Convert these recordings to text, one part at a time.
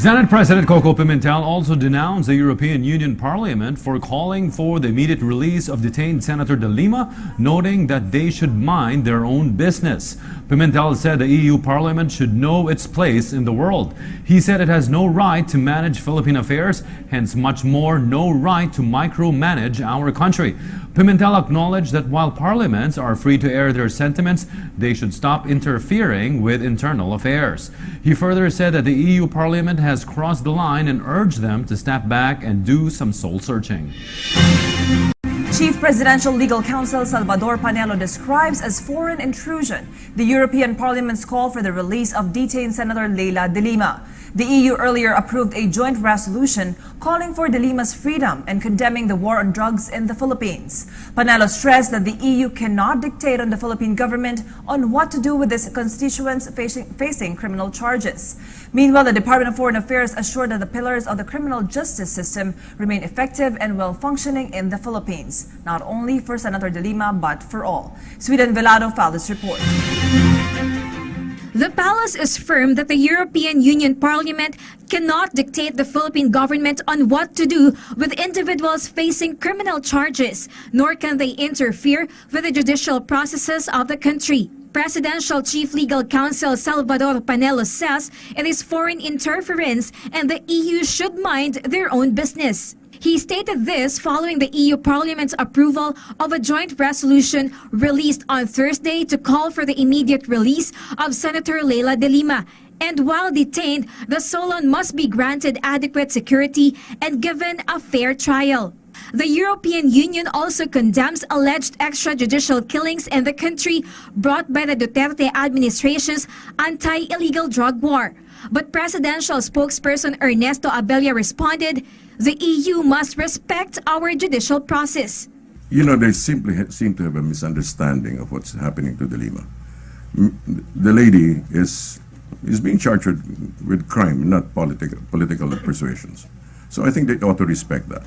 Senate President Coco Pimentel also denounced the European Union Parliament for calling for the immediate release of detained Senator De Lima, noting that they should mind their own business. Pimentel said the EU Parliament should know its place in the world. He said it has no right to manage Philippine affairs, hence much more no right to micromanage our country. Pimentel acknowledged that while parliaments are free to air their sentiments, they should stop interfering with internal affairs. He further said that the EU Parliament has crossed the line and urged them to step back and do some soul-searching. Chief Presidential Legal Counsel Salvador Panelo describes as foreign intrusion the European Parliament's call for the release of detained Senator Leila De Lima. The EU earlier approved a joint resolution calling for De Lima's freedom and condemning the war on drugs in the Philippines. Panelo stressed that the EU cannot dictate on the Philippine government on what to do with its constituents facing criminal charges. Meanwhile, the Department of Foreign Affairs assured that the pillars of the criminal justice system remain effective and well-functioning in the Philippines, not only for Senator De Lima but for all. Sweden Velado filed this report. The palace is firm that the European Union Parliament cannot dictate the Philippine government on what to do with individuals facing criminal charges, nor can they interfere with the judicial processes of the country. Presidential Chief Legal Counsel Salvador Panelo says it is foreign interference and the EU should mind their own business. He stated this following the EU Parliament's approval of a joint resolution released on Thursday to call for the immediate release of Senator Leila De Lima. And while detained, the Solon must be granted adequate security and given a fair trial. The European Union also condemns alleged extrajudicial killings in the country brought by the Duterte administration's anti-illegal drug war. But presidential spokesperson Ernesto Abella responded, the EU must respect our judicial process. You know, they simply seem to have a misunderstanding of what's happening to De Lima. The lady is being charged with crime, not political persuasions. So I think they ought to respect that.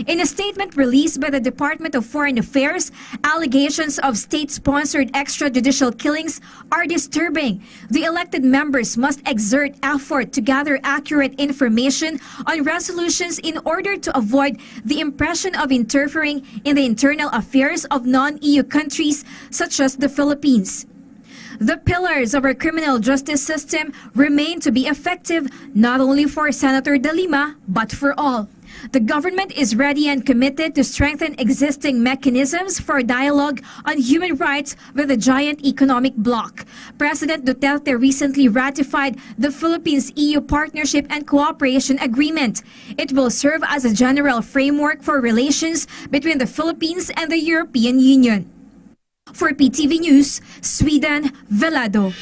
In a statement released by the Department of Foreign Affairs, allegations of state-sponsored extrajudicial killings are disturbing. The elected members must exert effort to gather accurate information on resolutions in order to avoid the impression of interfering in the internal affairs of non-EU countries such as the Philippines. The pillars of our criminal justice system remain to be effective not only for Senator De Lima but for all. The government is ready and committed to strengthen existing mechanisms for dialogue on human rights with the giant economic bloc. President Duterte recently ratified the Philippines-EU Partnership and Cooperation Agreement. It will serve as a general framework for relations between the Philippines and the European Union. For PTV News, Sweden Velado.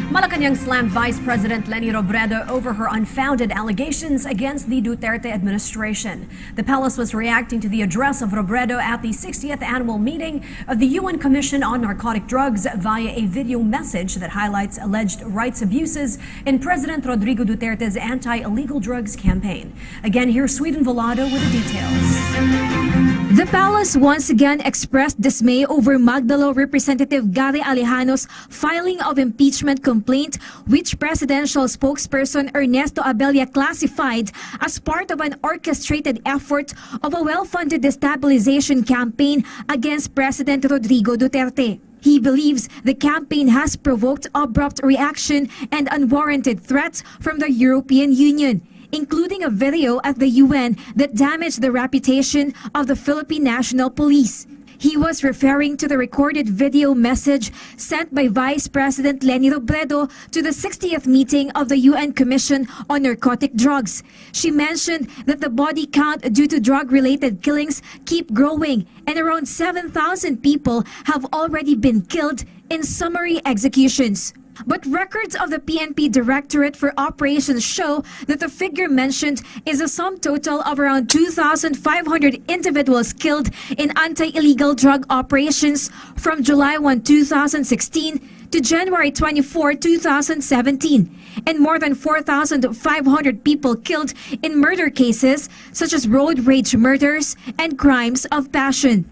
Malacanang slammed Vice President Leni Robredo over her unfounded allegations against the Duterte administration. The palace was reacting to the address of Robredo at the 60th annual meeting of the UN Commission on Narcotic Drugs via a video message that highlights alleged rights abuses in President Rodrigo Duterte's anti-illegal drugs campaign. Again, here's Sweden Velado with the details. The palace once again expressed dismay over Magdalo Representative Gary Alejano's filing of impeachment complaint, which presidential spokesperson Ernesto Abella classified as part of an orchestrated effort of a well-funded destabilization campaign against President Rodrigo Duterte. He believes the campaign has provoked abrupt reaction and unwarranted threats from the European Union, including a video at the UN that damaged the reputation of the Philippine National Police. He was referring to the recorded video message sent by Vice President Leni Robredo to the 60th meeting of the UN Commission on Narcotic Drugs. She mentioned that the body count due to drug-related killings keep growing and around 7,000 people have already been killed in summary executions. But records of the PNP Directorate for Operations show that the figure mentioned is a sum total of around 2,500 individuals killed in anti-illegal drug operations from July 1, 2016 to January 24, 2017, and more than 4,500 people killed in murder cases such as road rage murders and crimes of passion.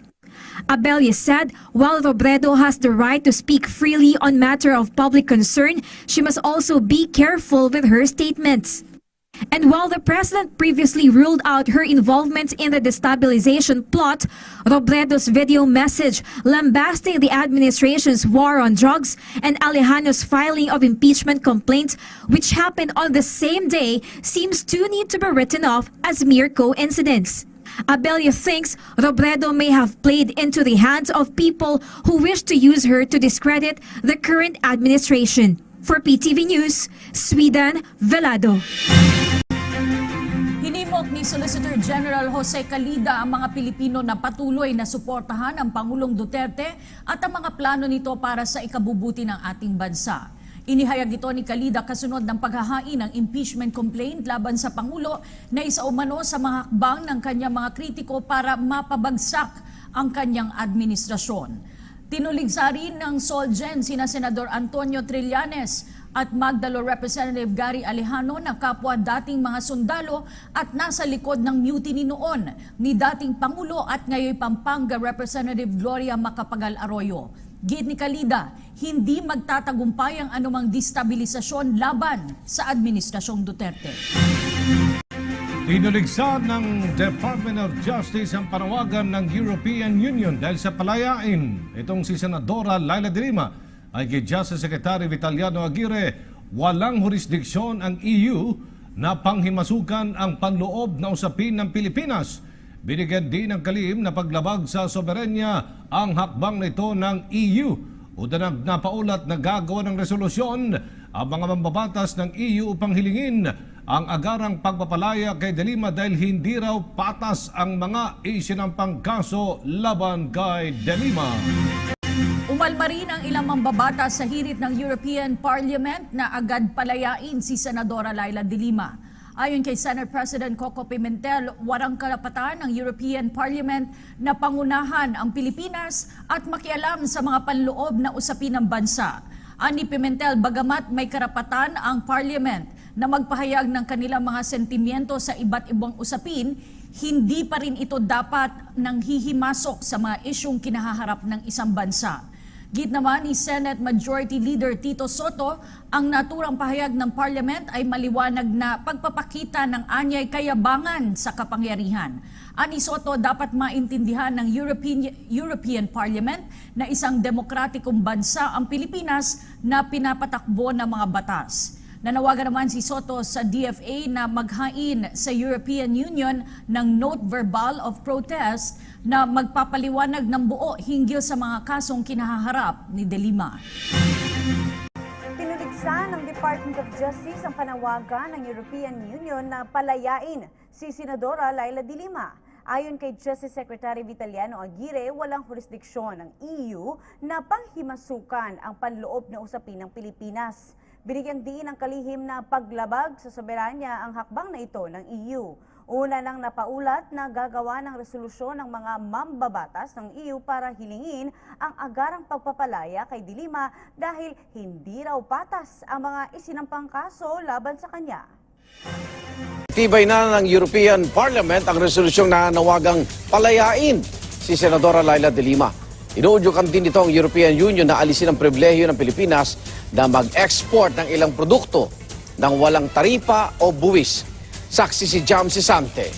Abella said while Robredo has the right to speak freely on matter of public concern, she must also be careful with her statements. And while the president previously ruled out her involvement in the destabilization plot, Robredo's video message lambasting the administration's war on drugs and Alejano's filing of impeachment complaints, which happened on the same day, seems too neat to be written off as mere coincidence. Abella thinks Robredo may have played into the hands of people who wish to use her to discredit the current administration. For PTV News, Sweden, Velado. Hinimok ni Solicitor General Jose Calida ang mga Pilipino na patuloy na suportahan ang Pangulong Duterte at ang mga plano nito para sa ikabubuti ng ating bansa. Inihayag ito ni Calida kasunod ng paghahain ng impeachment complaint laban sa Pangulo na isa umano sa mga hakbang ng kanyang mga kritiko para mapabagsak ang kanyang administrasyon. Tinuligsa rin ng Solgen sina Senador Antonio Trillanes at Magdalo Representative Gary Alejano na kapwa dating mga sundalo at nasa likod ng mutiny noon ni dating Pangulo at ngayon Pampanga Representative Gloria Macapagal Arroyo. Git ni Calida, hindi magtatagumpay ang anumang destabilisasyon laban sa Administrasyong Duterte. Inuligsa ng Department of Justice ang panawagan ng European Union dahil sa palayain. Itong si Senadora Laila de Lima ay kay Justice Secretary Vitaliano Aguirre, walang jurisdiksyon ang EU na panghimasukan ang panloob na usapin ng Pilipinas. Binigyan din ng kalihim na paglabag sa soberenya ang hakbang nito ng EU. Udanag na paulat na gagawa ng resolusyon ang mga mambabatas ng EU upang hilingin ang agarang pagpapalaya kay De Lima dahil hindi raw patas ang mga isinampang kaso laban kay De Lima. Umalma rin ang ilang mambabatas sa hirit ng European Parliament na agad palayain si Senadora Laila de Lima. Ayon kay Senate President Coco Pimentel, walang karapatan ng European Parliament na pangunahan ang Pilipinas at makialam sa mga panloob na usapin ng bansa. Ani Pimentel, bagamat may karapatan ang Parliament na magpahayag ng kanilang mga sentimiento sa iba't ibang usapin, hindi pa rin ito dapat nang hihimasok sa mga isyong kinahaharap ng isang bansa. Git naman ni Senate Majority Leader Tito Soto, ang naturang pahayag ng Parliament ay maliwanag na pagpapakita ng anyay kayabangan sa kapangyarihan. Ani Soto, dapat maintindihan ng European Parliament na isang demokratikong bansa ang Pilipinas na pinapatakbo ng mga batas. Nanawagan naman si Soto sa DFA na maghain sa European Union ng note verbal of protest na magpapaliwanag ng buo hinggil sa mga kasong kinahaharap ni De Lima. Tinuligsa ng Department of Justice ang panawagan ng European Union na palayain si Senadora Laila de Lima. Ayon kay Justice Secretary Vitaliano Aguirre, walang jurisdiksyon ng EU na panghimasukan ang panloob na usapin ng Pilipinas. Binigyang diin ang kalihim na paglabag sa soberanya ang hakbang na ito ng EU. Una nang napaulat na gagawa ng resolusyon ng mga mambabatas ng EU para hilingin ang agarang pagpapalaya kay de Lima dahil hindi raw patas ang mga isinampang kaso laban sa kanya. Tibay na ng European Parliament ang resolusyong nanawagang palayain si Senadora Laila de Lima. Inuudyukan din nito ang European Union na alisin ang pribilehiyo ng Pilipinas na mag-export ng ilang produkto ng walang taripa o buwis. Saksi si Jam Sisante.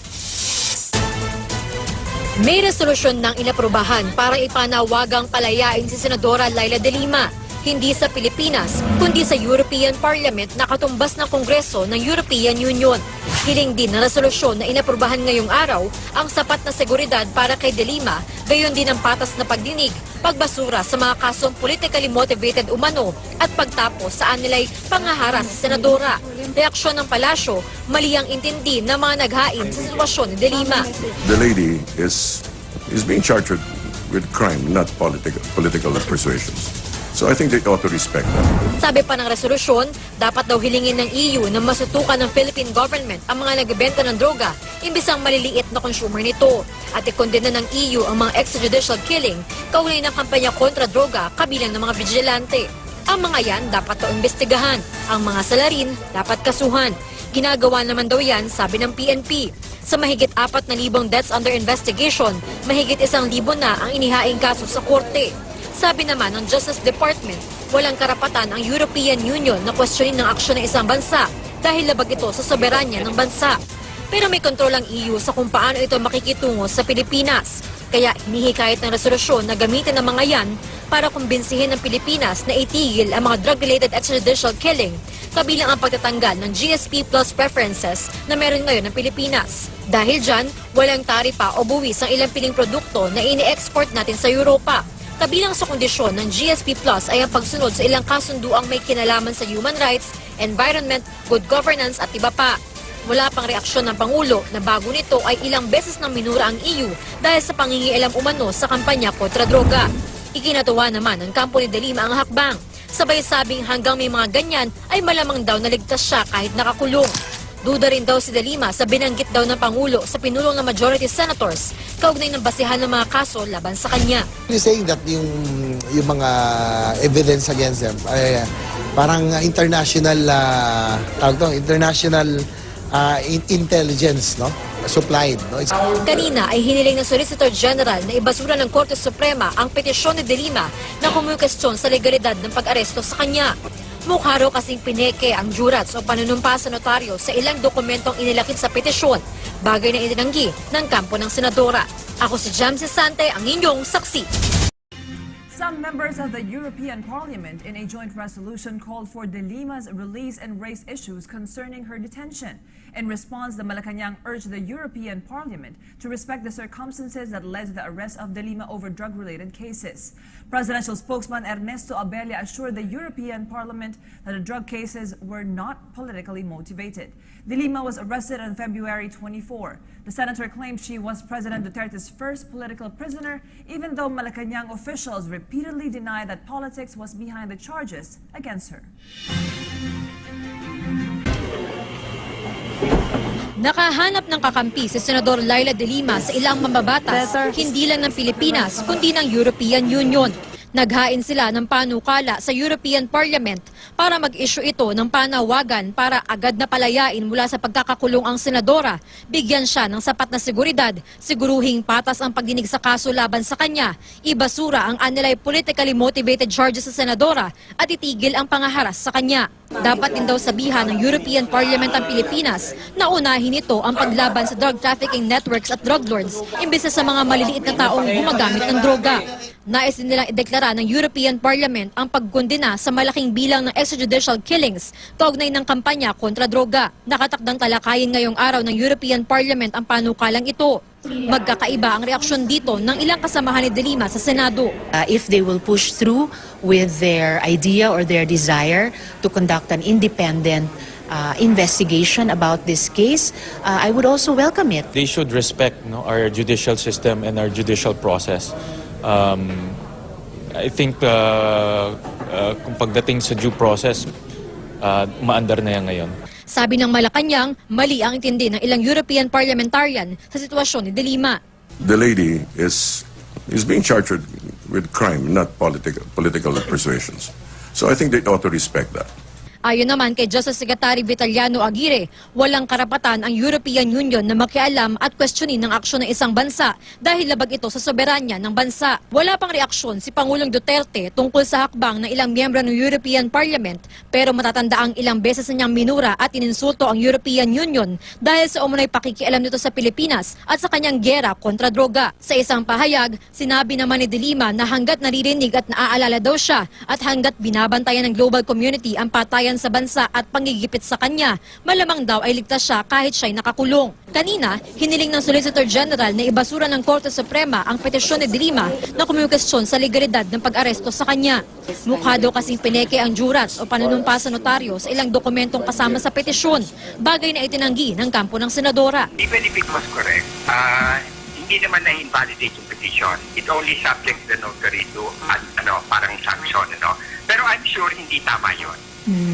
May resolusyon ng inaprubahan para ipanawagang palayain si Senadora Laila de Lima. Hindi sa Pilipinas, kundi sa European Parliament na katumbas ng Kongreso ng European Union. Hiling din na resolusyon na inaprubahan ngayong araw ang sapat na seguridad para kay de Lima, gayon din ang patas na pagdinig, pagbasura sa mga kasong politically motivated umano at pagtapos sa anilay pangaharas sa senadora. Reaksyon ng palasyo, mali ang intindi ng mga naghain sa sitwasyon ni de Lima. The lady is being charged with crime, not political persuasions. So I think they ought to respect that. Sabi pa ng resolusyon, dapat daw hilingin ng EU na masutukan ng Philippine government ang mga nagbebenta ng droga imbis ang maliliit na consumer nito. At ikondena ng EU ang mga extrajudicial killing kaugnay ng kampanya kontra droga kabilang ng mga vigilante. Ang mga yan dapat daw imbestigahan. Ang mga salarin dapat kasuhan. Ginagawa naman daw yan, sabi ng PNP. Sa mahigit 4,000 deaths under investigation, mahigit 1,000 na ang inihaing kaso sa korte. Sabi naman ng Justice Department, walang karapatan ang European Union na questionin ng aksyon ng isang bansa dahil labag ito sa soberanya ng bansa. Pero may kontrol ang EU sa kung paano ito makikitungo sa Pilipinas. Kaya hinihikayat ng resolusyon na gamitin ng mga yan para kumbinsihin ng Pilipinas na itigil ang mga drug-related extrajudicial killing, kabilang ang pagtatanggal ng GSP Plus preferences na meron ngayon ng Pilipinas. Dahil dyan, walang taripa o buwis ang ilang piling produkto na ini-export natin sa Europa. Kabilang sa kondisyon ng GSP Plus ay ang pagsunod sa ilang kasunduang may kinalaman sa human rights, environment, good governance at iba pa. Wala pang reaksyon ng Pangulo na bago nito ay ilang beses nang minura ang EU dahil sa pangingialam umano sa kampanya kontra droga. Ikinatuwa naman ng kampo ni De Lima ang hakbang. Sabay sabing hanggang may mga ganyan ay malamang daw naligtas siya kahit nakakulong. Duda rin daw si De Lima sa binanggit daw ng Pangulo sa pinulong ng majority senators kaugnay ng basihan ng mga kaso laban sa kanya. You're saying that yung mga evidence against them ay parang international intelligence, no? Supplied, no? Kanina ay hiniling ng Solicitor General na ibasura ng Korte Suprema ang petisyon ni De Lima na kumukestyon sa legalidad ng pag-aresto sa kanya. Mukha raw kasing pineke ang jurats o panunumpa sa notaryo sa ilang dokumentong inilakit sa petisyon, bagay na itinanggi ng kampo ng senadora. Ako si Jamsi Sante, ang inyong saksi. Some members of the European Parliament in a joint resolution called for De Lima's release and raised issues concerning her detention. In response, the Malacanang urged the European Parliament to respect the circumstances that led to the arrest of De Lima over drug-related cases. Presidential spokesman Ernesto Abella assured the European Parliament that the drug cases were not politically motivated. De Lima was arrested on February 24. The senator claimed she was President Duterte's first political prisoner, even though Malacanang officials repeatedly denied that politics was behind the charges against her. Nakahanap ng kakampi si Senador Leila De Lima sa ilang mambabatas, hindi lang ng Pilipinas kundi ng European Union. Naghain sila ng panukala sa European Parliament para mag-issue ito ng panawagan para agad na palayain mula sa pagkakakulong ang senadora, bigyan siya ng sapat na seguridad, siguruhing patas ang pagdinig sa kaso laban sa kanya, ibasura ang anilay politically motivated charges sa senadora at itigil ang pangaharas sa kanya. Dapat din daw sabihan ng European Parliament ang Pilipinas na unahin ito ang paglaban sa drug trafficking networks at drug lords imbes sa mga maliliit na taong gumagamit ng droga. Nais din nilang ideklara ng European Parliament ang pagkondena sa malaking bilang ng extrajudicial killings kaugnay ng kampanya kontra droga. Nakatakdang talakayin ngayong araw ng European Parliament ang panukalang ito. Magkakaiba ang reaksyon dito ng ilang kasamahan ni De Lima sa Senado. If they will push through with their idea or their desire to conduct an independent investigation about this case, I would also welcome it. They should respect our judicial system and our judicial process. I think kung pagdating sa due process, maandar na yan ngayon. Sabi ng Malacanang, mali ang intindi ng ilang European parliamentarian sa sitwasyon ni De Lima. The lady is being charged with crime, not political persuasions. So I think they ought to respect that. Ayon naman kay Justice Secretary Vitaliano Aguirre, walang karapatan ang European Union na makialam at questionin ng aksyon ng isang bansa dahil labag ito sa soberanya ng bansa. Wala pang reaksyon si Pangulong Duterte tungkol sa hakbang ng ilang miyembro ng European Parliament, pero matatanda ang ilang beses na niyang minura at ininsulto ang European Union dahil sa umunoy pakikialam nito sa Pilipinas at sa kanyang giyera kontra droga. Sa isang pahayag, sinabi naman ni De Lima na hanggat naririnig at naaalala daw siya at hanggat binabantayan ng global community ang patayan sa bansa at panggigipit sa kanya, malamang daw ay ligtas siya kahit siya'y nakakulong. Kanina, hiniling ng Solicitor General na ibasura ng Korte Suprema ang petisyon ni De Lima na kumukestyon sa legalidad ng pag-aresto sa kanya. Mukha daw kasing pineke ang jurats o panunumpa sa notaryo sa ilang dokumentong kasama sa petisyon, bagay na itinanggi ng kampo ng senadora. Even if it was correct, hindi naman na-invalidate yung petition. It only subjects the notary to parang sanction. Pero I'm sure hindi tama yun.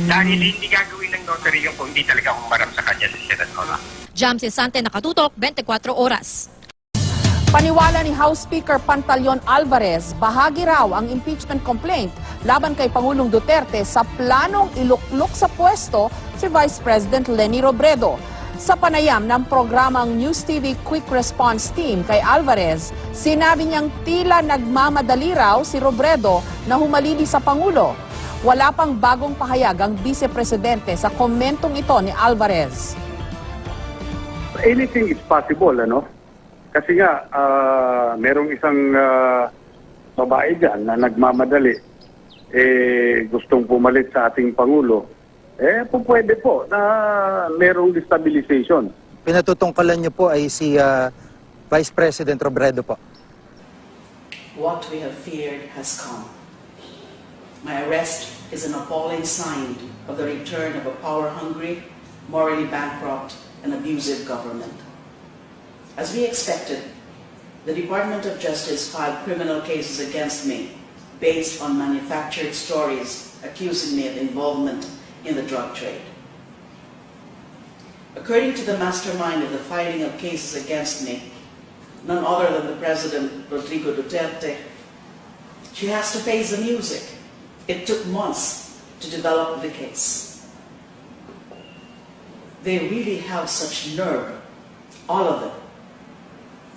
Dahil hindi gagawin ng notary yung kung hindi talaga humarap sa kanya sa senadora. Jamsi Sante, Nakatutok, 24 Oras. Paniwala ni House Speaker Pantaleon Alvarez, bahagi raw ang impeachment complaint laban kay Pangulong Duterte sa planong iluklok sa pwesto si Vice President Leni Robredo. Sa panayam ng programang News TV Quick Response Team kay Alvarez, sinabi niyang tila nagmamadali raw si Robredo na humalili sa Pangulo. Wala pang bagong pahayag ang Vice-Presidente sa komentong ito ni Alvarez. Anything is possible, ano? Kasi nga, merong isang babae dyan na nagmamadali, gustong pumalit sa ating Pangulo. Pwede po na merong destabilization. Pinatutungkalan niyo po ay si Vice President Robredo po. What we have feared has come. My arrest is an appalling sign of the return of a power-hungry, morally bankrupt, and abusive government. As we expected, the Department of Justice filed criminal cases against me based on manufactured stories accusing me of involvement in the drug trade. According to the mastermind of the filing of cases against me, none other than the President Rodrigo Duterte, she has to face the music. It took months to develop the case. They really have such nerve, all of them.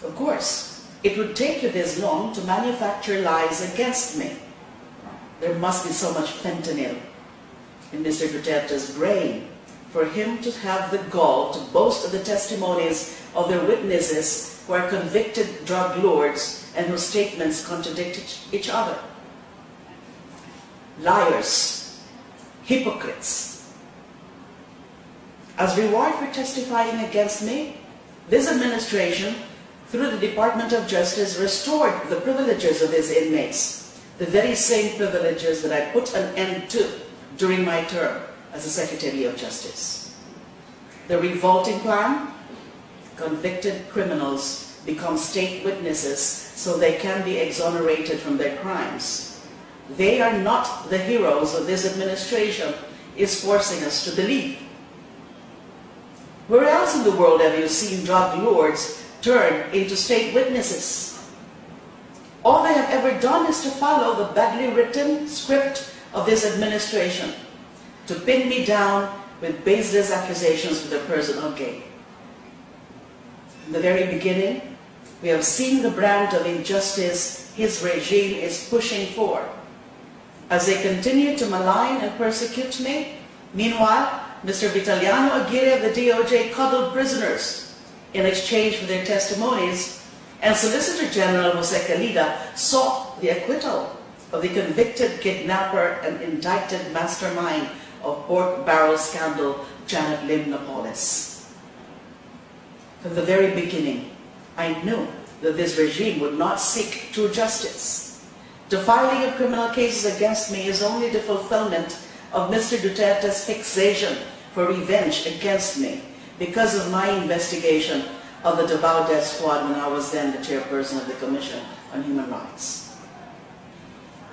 Of course, it would take you this long to manufacture lies against me. There must be so much fentanyl in Mr. Duterte's brain for him to have the gall to boast of the testimonies of their witnesses who are convicted drug lords and whose statements contradict each other. Liars, hypocrites. As reward for testifying against me, this administration, through the Department of Justice, restored the privileges of his inmates, the very same privileges that I put an end to during my term as the Secretary of Justice. The revolting plan: convicted criminals become state witnesses so they can be exonerated from their crimes. They are not the heroes of this administration is forcing us to believe. Where else in the world have you seen drug lords turn into state witnesses? All they have ever done is to follow the badly written script of this administration, to pin me down with baseless accusations for their personal gain. In the very beginning, we have seen the brand of injustice his regime is pushing for. As they continue to malign and persecute me, meanwhile, Mr. Vitaliano Aguirre of the DOJ cuddled prisoners in exchange for their testimonies, and Solicitor General Jose Calida sought the acquittal of the convicted kidnapper and indicted mastermind of pork barrel scandal, Janet Lim Napoles. From the very beginning, I knew that this regime would not seek true justice. The filing of criminal cases against me is only the fulfillment of Mr. Duterte's fixation for revenge against me because of my investigation of the Davao Death Squad when I was then the chairperson of the Commission on Human Rights.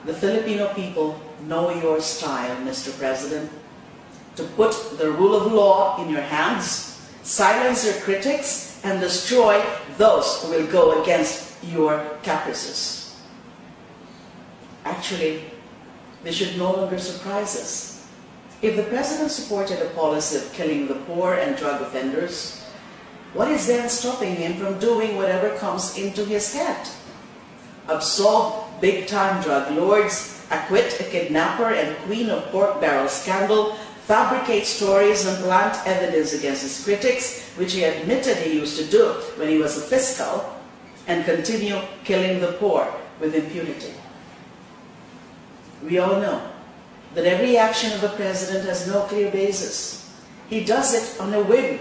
The Filipino people know your style, Mr. President, to put the rule of law in your hands, silence your critics, and destroy those who will go against your caprices. Actually, this should no longer surprise us. If the President supported a policy of killing the poor and drug offenders, what is then stopping him from doing whatever comes into his head? Absolve big-time drug lords, acquit a kidnapper and queen of pork barrel scandal, fabricate stories and plant evidence against his critics, which he admitted he used to do when he was a fiscal, and continue killing the poor with impunity. We all know that every action of a president has no clear basis. He does it on a whim,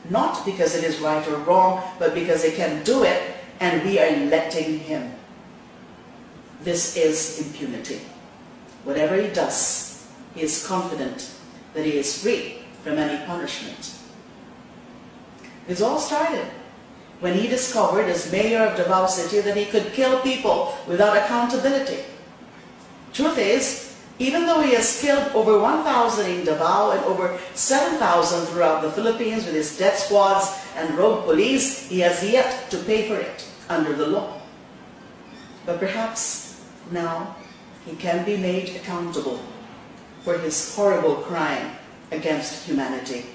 not because it is right or wrong, but because he can do it and we are letting him. This is impunity. Whatever he does, he is confident that he is free from any punishment. This all started when he discovered as mayor of Davao City that he could kill people without accountability. Truth is, even though he has killed over 1,000 in Davao and over 7,000 throughout the Philippines with his death squads and rogue police, he has yet to pay for it under the law. But perhaps now he can be made accountable for his horrible crime against humanity.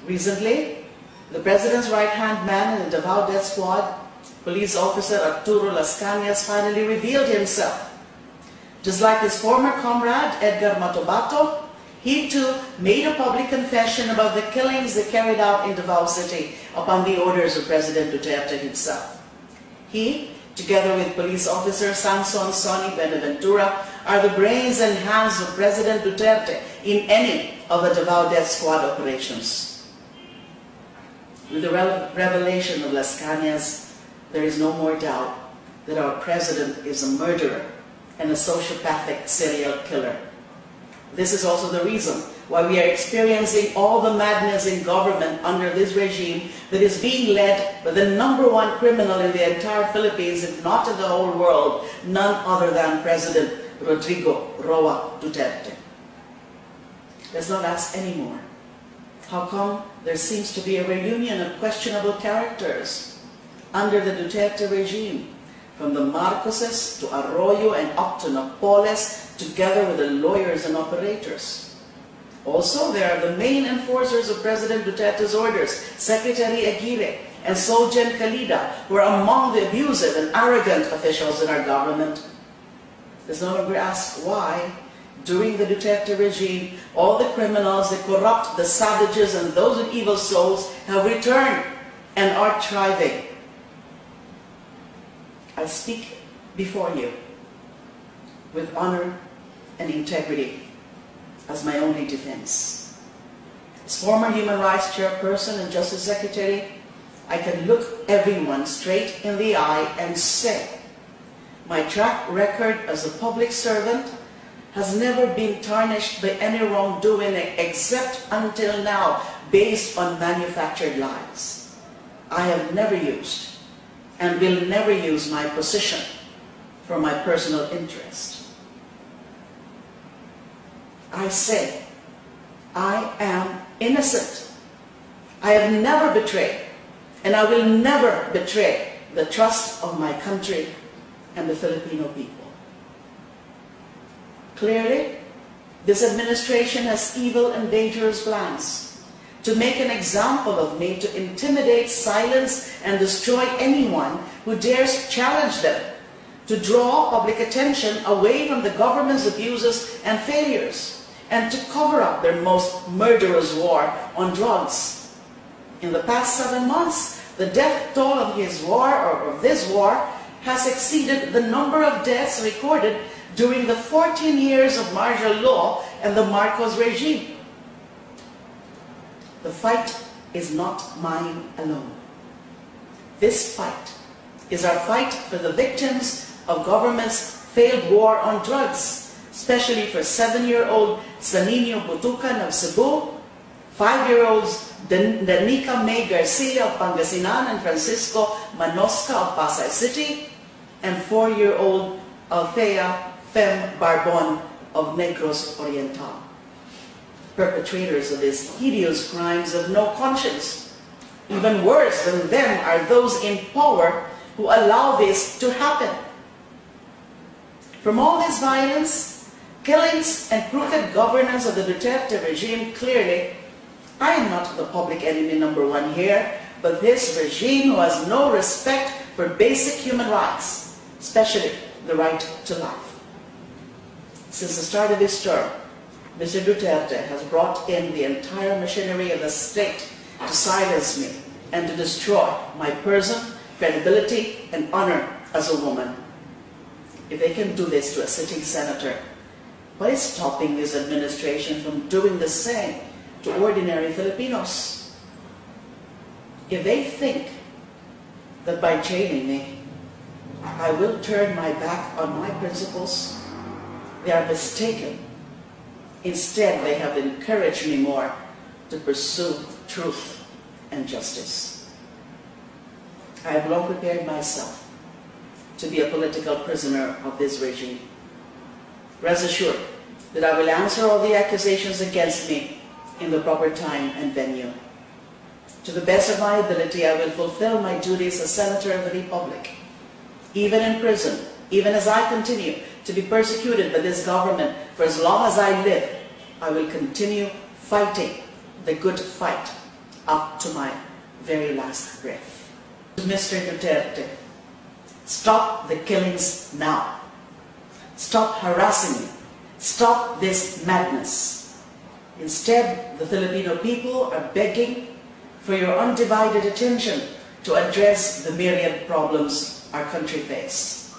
Recently, the President's right-hand man in the Davao Death Squad, Police Officer Arturo Las Cañas, finally revealed himself. Just like his former comrade, Edgar Matobato, he too made a public confession about the killings they carried out in Davao City upon the orders of President Duterte himself. He, together with Police Officer Samson Sonny Benaventura, are the brains and hands of President Duterte in any of the Davao Death Squad operations. With the revelation of Las Cañas, there is no more doubt that our President is a murderer and a sociopathic serial killer. This is also the reason why we are experiencing all the madness in government under this regime that is being led by the #1 criminal in the entire Philippines, if not in the whole world, none other than President Rodrigo Roa Duterte. Let's not ask anymore. How come there seems to be a reunion of questionable characters under the Duterte regime, from the Marcoses to Arroyo and up to Napoles, together with the lawyers and operators? Also, there are the main enforcers of President Duterte's orders, Secretary Aguirre and Solgen Calida, who are among the abusive and arrogant officials in our government. Let's no longer ask why, during the Duterte regime, all the criminals, the corrupt, the savages, and those with evil souls have returned and are thriving. I speak before you with honor and integrity as my only defense. As former Human Rights Chairperson and Justice Secretary, I can look everyone straight in the eye and say, my track record as a public servant has never been tarnished by any wrongdoing except until now based on manufactured lies. I have never used and will never use my position for my personal interest. I say, I am innocent. I have never betrayed, and I will never betray the trust of my country and the Filipino people. Clearly, this administration has evil and dangerous plans to make an example of me, to intimidate, silence, and destroy anyone who dares challenge them, to draw public attention away from the government's abuses and failures, and to cover up their most murderous war on drugs. In the past 7 months, the death toll of his war, or of this war, has exceeded the number of deaths recorded during the 14 years of martial law and the Marcos regime. The fight is not mine alone. This fight is our fight for the victims of government's failed war on drugs, especially for 7-year-old Sanino Butucan of Cebu, 5-year-olds Danica May Garcia of Pangasinan and Francisco Manosca of Pasay City, and 4-year-old Althea Fem Barbon of Negros Oriental. Perpetrators of these hideous crimes have no conscience. Even worse than them are those in power who allow this to happen. From all this violence, killings, and crooked governance of the Duterte regime, clearly, I am not the public enemy #1 here, but this regime who has no respect for basic human rights, especially the right to life. Since the start of his term, Mr. Duterte has brought in the entire machinery of the state to silence me and to destroy my person, credibility, and honor as a woman. If they can do this to a sitting senator, what is stopping this administration from doing the same to ordinary Filipinos? If they think that by jailing me, I will turn my back on my principles, they are mistaken. Instead, they have encouraged me more to pursue truth and justice. I have long prepared myself to be a political prisoner of this regime. Rest assured that I will answer all the accusations against me in the proper time and venue. To the best of my ability, I will fulfill my duties as Senator of the Republic. Even in prison, even as I continue to be persecuted by this government for as long as I live, I will continue fighting the good fight up to my very last breath. Mr. Duterte, stop the killings now. Stop harassing me. Stop this madness. Instead, the Filipino people are begging for your undivided attention to address the myriad problems our country faces.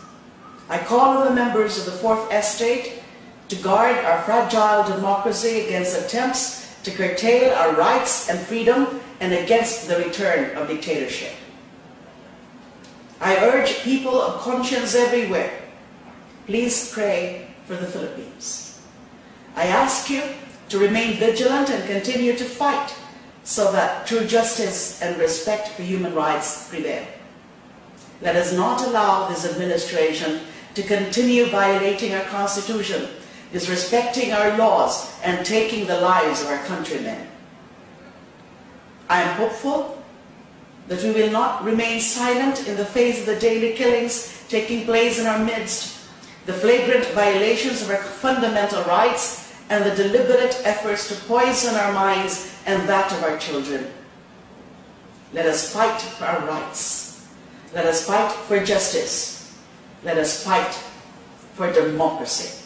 I call on the members of the Fourth Estate to guard our fragile democracy against attempts to curtail our rights and freedom and against the return of dictatorship. I urge people of conscience everywhere, please pray for the Philippines. I ask you to remain vigilant and continue to fight so that true justice and respect for human rights prevail. Let us not allow this administration to continue violating our Constitution, disrespecting our laws, and taking the lives of our countrymen. I am hopeful that we will not remain silent in the face of the daily killings taking place in our midst, the flagrant violations of our fundamental rights, and the deliberate efforts to poison our minds and that of our children. Let us fight for our rights. Let us fight for justice. Let us fight for democracy.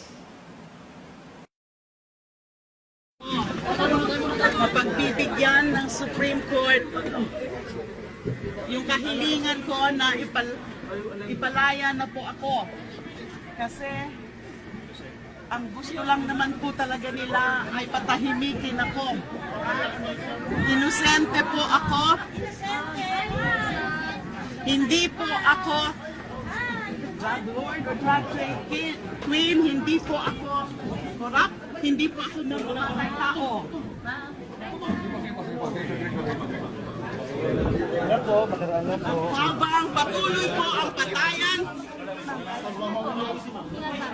Mapagbibigyan ng Supreme Court yung kahilingan ko na ipalaya na po ako. Kasi ang gusto lang naman po talaga nila ay patahimikin ako. Inosente po ako. Hindi po ako drug lord or drug queen. Hindi po ako corrupt. Hindi po ako ng tao. Habang patuloy po ang patayan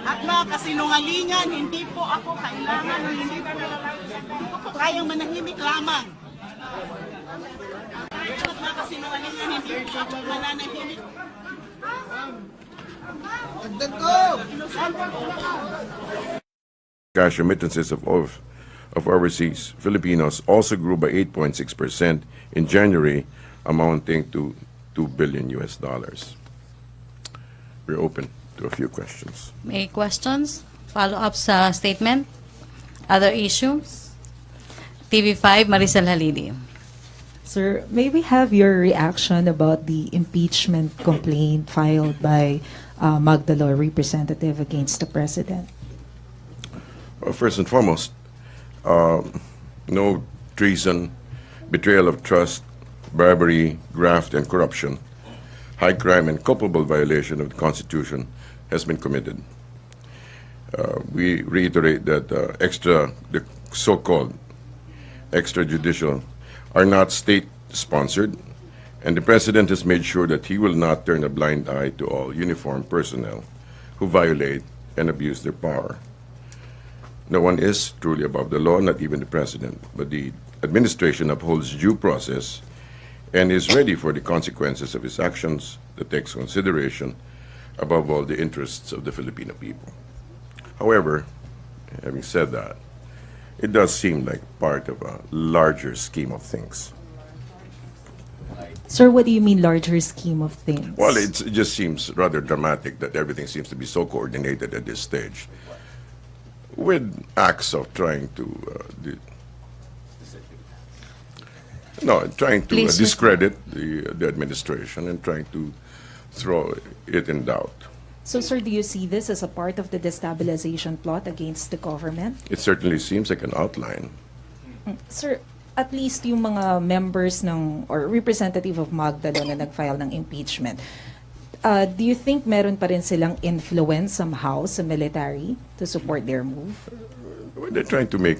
at mga kasinungalingan, hindi po ako kailangan, hindi ko po kayang manahimik lamang. At mga kasinungalingan, hindi po ako mananahimik. Cash remittances of overseas Filipinos also grew by 8.6% in January, amounting to $2 billion. We're open to a few questions. May questions? Follow-up sa statement? Other issues? TV5, Maricel Halili. Sir, may we have your reaction about the impeachment complaint filed by Magdalo representative against the president? Well, first and foremost, no treason, betrayal of trust, bribery, graft, and corruption, high crime, and culpable violation of the Constitution has been committed. We reiterate that the so-called extrajudicial are not state-sponsored, and the President has made sure that he will not turn a blind eye to all uniformed personnel who violate and abuse their power. No one is truly above the law, not even the President, but the administration upholds due process and is ready for the consequences of his actions that takes consideration, above all, the interests of the Filipino people. However, having said that, it does seem like part of a larger scheme of things. Sir, what do you mean larger scheme of things? Well, it just seems rather dramatic that everything seems to be so coordinated at this stage, with acts of trying to discredit the administration and trying to throw it in doubt. So, sir, do you see this as a part of the destabilization plot against the government? It certainly seems like an outline. Sir, at least yung mga members or representative of Magdalo na nag-file ng impeachment, do you think meron pa rin silang influence somehow sa military to support their move? Well, they're trying to make,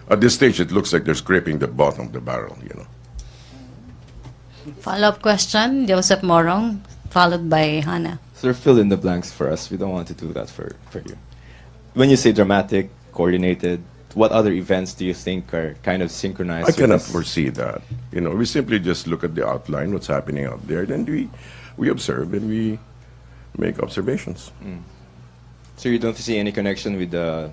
at this stage it looks like they're scraping the bottom of the barrel, Follow-up question, Joseph Morong, followed by Hannah. Sir, fill in the blanks for us. We don't want to do that for you. When you say dramatic, coordinated, what other events do you think are kind of synchronized? I cannot foresee that. We simply just look at the outline, what's happening out there, then we observe and we make observations. So you don't see any connection with the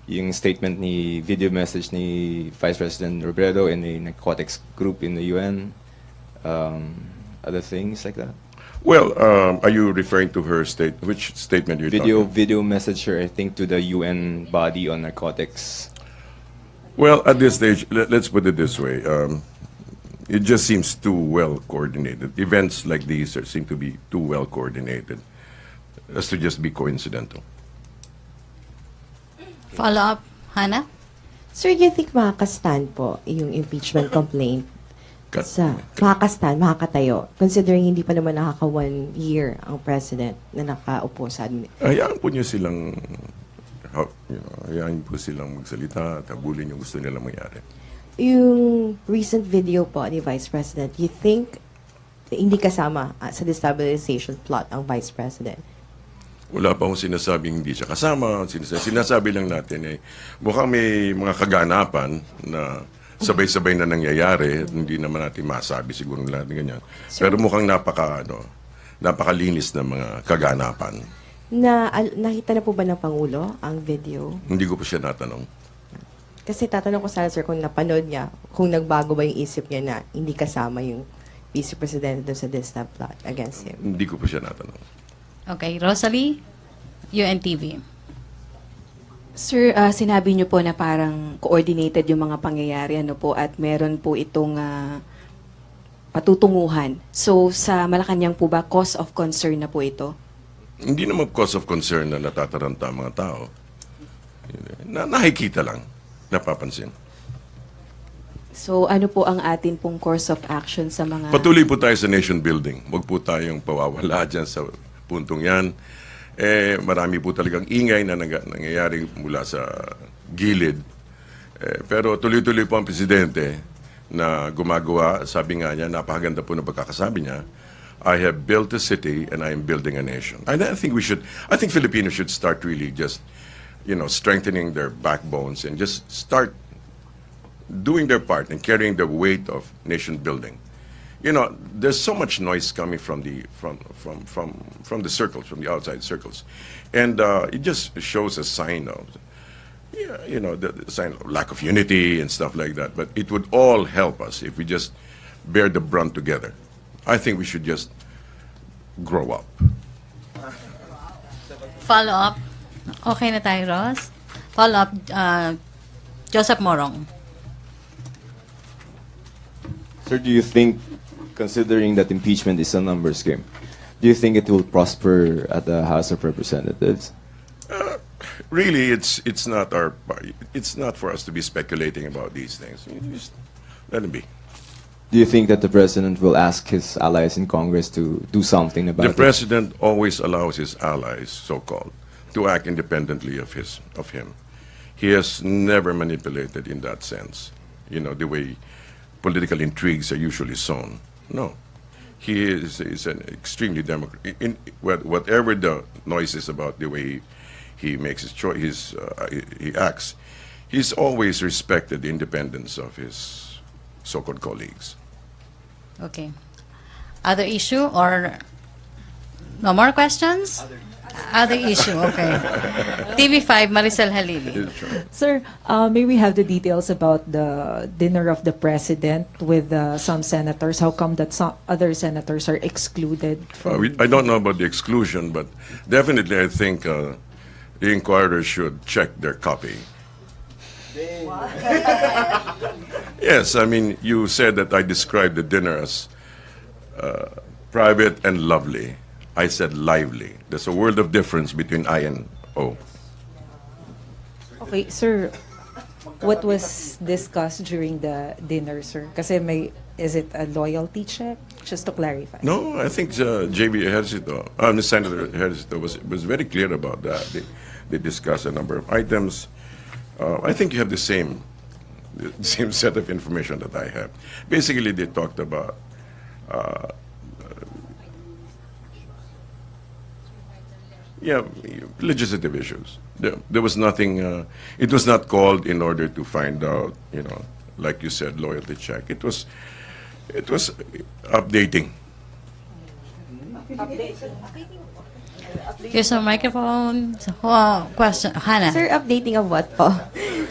yung statement ni video message ni Vice President Robredo in the narcotics group in the UN, other things like that. Well, are you referring to her which statement you're talking? Video message her, I think, to the UN body on narcotics. Well, at this stage, let's put it this way. It just seems too well coordinated. Events like these seem to be too well coordinated as to just be coincidental. Follow up, Hannah? Sir, do you think makakastand po yung impeachment complaint makakatayo, considering hindi pa naman nakaka 1 year ang president na nakaupo sa Hayaan po niyo silang, hayaan po silang magsalita at habulin yung gusto nilang mangyari. Yung recent video po ni Vice President, you think hindi kasama sa destabilization plot ang Vice President? Wala pa akong sinasabing hindi siya kasama. Sinasabi lang natin mukhang may mga kaganapan na sabay-sabay na nangyayari. Hindi naman natin masabi siguro natin ganyan. Pero mukhang napakalinis na mga kaganapan. Nakita na po ba ng Pangulo ang video? Hindi ko pa siya natanong. Kasi tatanong ko sana, sir, kung napanood niya, kung nagbago ba yung isip niya na hindi kasama yung Vice President doon sa Desta plot against him. Hindi ko pa siya natanong. Okay, Rosalie, UNTV. Sir, sinabi niyo po na parang coordinated yung mga pangyayari po at meron po itong patutunguhan. So sa Malacanang po ba cause of concern na po ito? Hindi naman cause of concern na natataranta ang mga tao. Nakikita lang, napapansin. So ano po ang atin pong course of action sa mga... Patuloy po tayo sa nation building. Huwag po tayong pawawala dyan sa puntong yan. Marami po talagang ingay na nangyayari mula sa gilid. Pero tuloy-tuloy po ang presidente na gumagawa. Sabi nga niya, napakaganda po na pagkakasabi niya, I have built a city and I am building a nation. And I think Filipinos should start really just, strengthening their backbones and just start doing their part and carrying the weight of nation building. There's so much noise coming from the circles, from the outside circles, and it just shows a sign of, the sign of lack of unity and stuff like that. But it would all help us if we just bear the brunt together. I think we should just grow up. Follow up. Okay na tayo, Ross. Follow up, Joseph Morong. Sir, do you think, considering that impeachment is a numbers game, do you think it will prosper at the House of Representatives? Really, it's not for us to be speculating about these things. Just let it be. Do you think that the president will ask his allies in Congress to do something about it? The president always allows his allies, so-called, to act independently of him. He has never manipulated in that sense. The way political intrigues are usually sown. No. He is an extremely democratic. Whatever the noise is about the way he makes his choice, he acts, he's always respected the independence of his so-called colleagues. Okay. Other issue or no more questions? Other issue, okay. TV5, Maricel Halili. Sir, may we have the details about the dinner of the president with some senators? How come that some other senators are excluded from... I don't know about the exclusion, but definitely I think the inquirer should check their copy. Yes, I mean, you said that I described the dinner as private and lovely. I said lively. There's a world of difference between I and O. Okay, sir, what was discussed during the dinner, sir? Kasi is it a loyalty check? Just to clarify. No, I think J.B. Ejercito, Senator Ejercito was very clear about that. They discussed a number of items. I think you have the same set of information that I have. Basically, they talked about legislative issues. There was nothing. It was not called in order to find out, like you said, loyalty check. It was updating. Here's a microphone. Question. Hannah. Sir, updating of what po?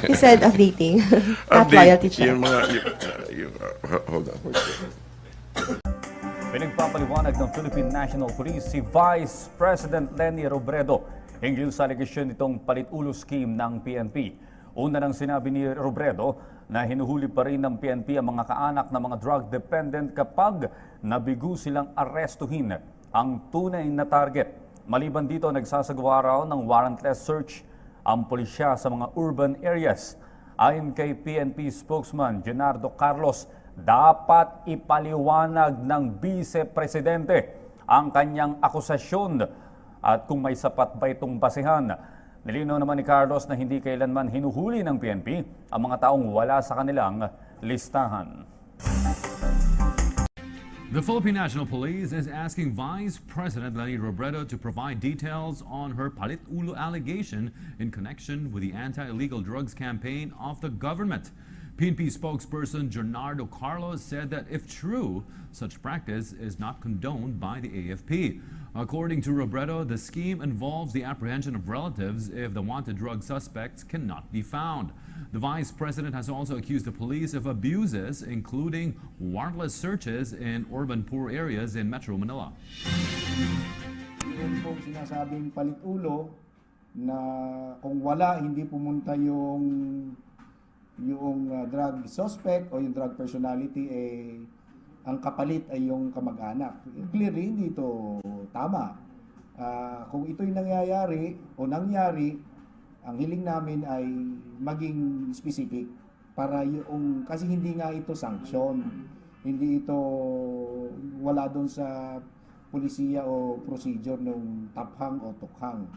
You said updating. Not loyalty check. Yung mga, hold on. Pinagpapaliwanag ng Philippine National Police si Vice President Leni Robredo hinggil sa alegasyon nitong palit-ulo scheme ng PNP. Una nang sinabi ni Robredo na hinuhuli pa rin ng PNP ang mga kaanak ng mga drug dependent kapag nabigo silang arestuhin ang tunay na target. Maliban dito, nagsasagawa raw ng warrantless search ang pulisya sa mga urban areas. Ayon kay PNP spokesman Junardo Carlos, dapat ipaliwanag ng Vice Presidente ang kanyang akusasyon at kung may sapat ba itong basehan. Nilinaw naman ni Carlos na hindi kailanman hinuhuli ng PNP ang mga taong wala sa kanilang listahan. The Philippine National Police is asking Vice President Leni Robredo to provide details on her palit-ulo allegation in connection with the anti-illegal drugs campaign of the government. PNP spokesperson Junardo Carlos said that if true, such practice is not condoned by the AFP. According to Robredo, the scheme involves the apprehension of relatives if the wanted drug suspects cannot be found. The vice president has also accused the police of abuses, including warrantless searches in urban poor areas in Metro Manila. Yung pong sinasabing palit-ulo na kung wala, hindi pumunta yung drug suspect o yung drug personality, ang kapalit ay yung kamag-anak. Clearly, hindi ito tama. Kung ito'y nangyayari o nangyari, ang hiling namin ay maging specific para yung, kasi hindi nga ito sanction. Hindi ito, wala doon sa polisiya o procedure ng taphang o tukhang.